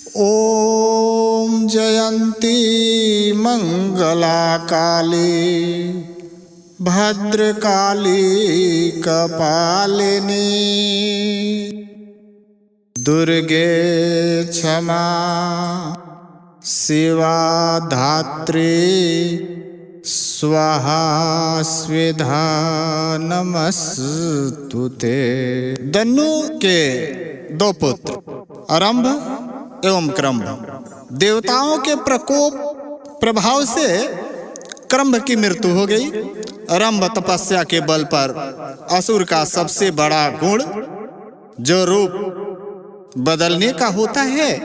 ओम जयंती मंगला काली भद्रकाली कपालिनी दुर्गे क्षमा शिवा धात्री स्वाहा स्विधा नमस्तुते। दनु के दो पुत्र आरंभ एवं क्रम्भ देवताओं के प्रकोप प्रभाव से क्रम्भ की मृत्यु हो गई। आरंभ तपस्या के बल पर असुर का सबसे बड़ा गुण जो रूप बदलने का होता है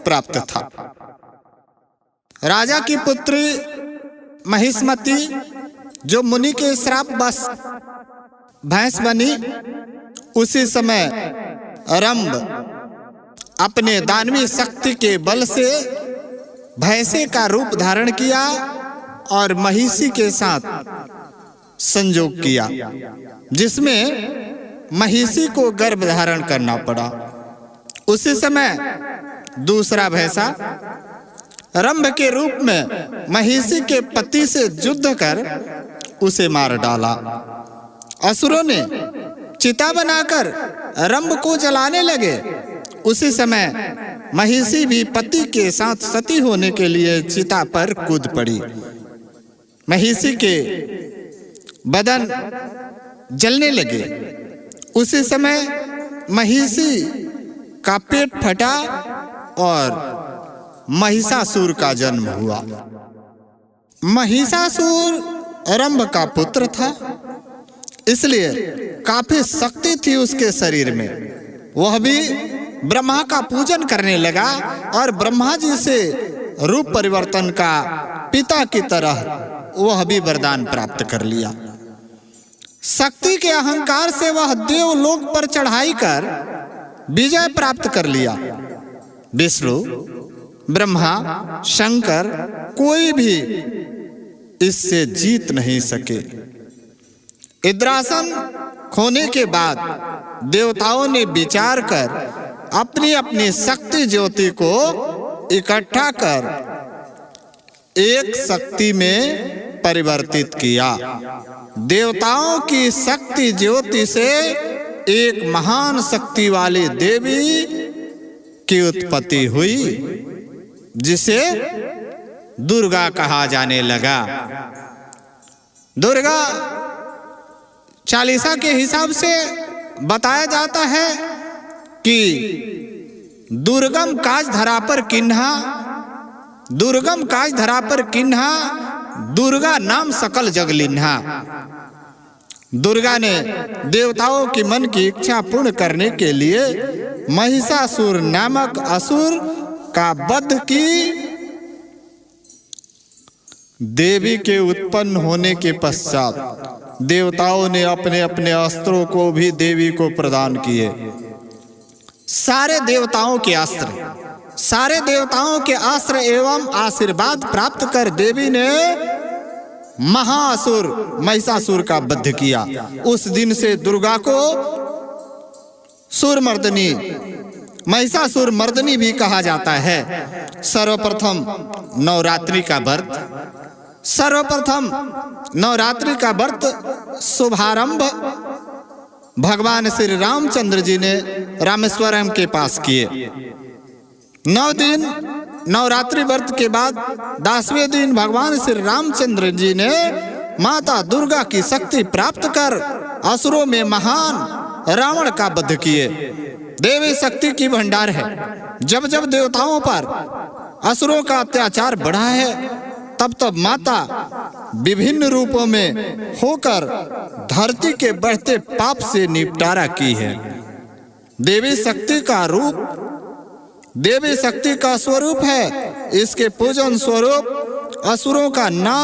प्राप्त था। राजा की पुत्री महिष्मती जो मुनि के श्राप बस भैंस बनी, उसी समय आरंभ अपने दानवी शक्ति के बल से भैंसे का रूप धारण किया और महिषी के साथ संयोग किया, जिसमें महिषी को गर्भ धारण करना पड़ा। उसी समय दूसरा भैंसा आरंभ के रूप में महिषी के पति से युद्ध कर उसे मार डाला। असुरों ने चिता बनाकर आरंभ को जलाने लगे। उसी समय महिषी भी पति के साथ सती होने के लिए चिता पर कूद पड़ी। महिषी के बदन जलने लगे। उसी समय महिषी का पेट फटा और महिषासुर का जन्म हुआ। महिषासुर आरंभ का पुत्र था, इसलिए काफी शक्ति थी उसके शरीर में। वह भी ब्रह्मा का पूजन करने लगा और ब्रह्मा जी से रूप परिवर्तन का पिता की तरह वह भी वरदान प्राप्त कर लिया। शक्ति के अहंकार से वह देवलोक पर चढ़ाई कर विजय प्राप्त कर लिया। विष्णु, ब्रह्मा, शंकर कोई भी इससे जीत नहीं सके। इंद्रासन खोने के बाद देवताओं ने विचार कर अपनी अपनी शक्ति ज्योति को इकट्ठा कर एक शक्ति में परिवर्तित किया। देवताओं की शक्ति ज्योति से एक महान शक्ति वाली देवी की उत्पत्ति हुई, जिसे दुर्गा कहा जाने लगा। दुर्गा चालीसा के हिसाब से बताया जाता है कि दुर्गम काज धरा पर किन्हा, दुर्गम काज धरा पर किन्हा, दुर्गा नाम सकल जग लिन्हा। दुर्गा ने देवताओं की मन की इच्छा पूर्ण करने के लिए महिषासुर नामक असुर का वध की। देवी के उत्पन्न होने के पश्चात देवताओं ने अपने अपने अस्त्रों को भी देवी को प्रदान किए। सारे देवताओं के अस्त्र एवं आशीर्वाद प्राप्त कर देवी ने महाअसुर महिषासुर का वध किया। उस दिन से दुर्गा को सुरमर्दिनी, महिषासुर मर्दिनी भी कहा जाता है। सर्वप्रथम नवरात्रि का व्रत शुभारंभ भगवान श्री रामचंद्र जी ने रामेश्वरम के पास किए। 9 दिन नवरात्रि व्रत के बाद 10वें दिन भगवान श्री रामचंद्र जी ने माता दुर्गा की शक्ति प्राप्त कर असुरों में महान रावण का वध किए। देवी शक्ति की भंडार है। जब जब देवताओं पर असुरों का अत्याचार बढ़ा है, तब तब माता विभिन्न रूपों में होकर धरती के बढ़ते पाप से निपटारा की है। देवी शक्ति का रूप देवी शक्ति का स्वरूप है। इसके पूजन स्वरूप असुरों का नाश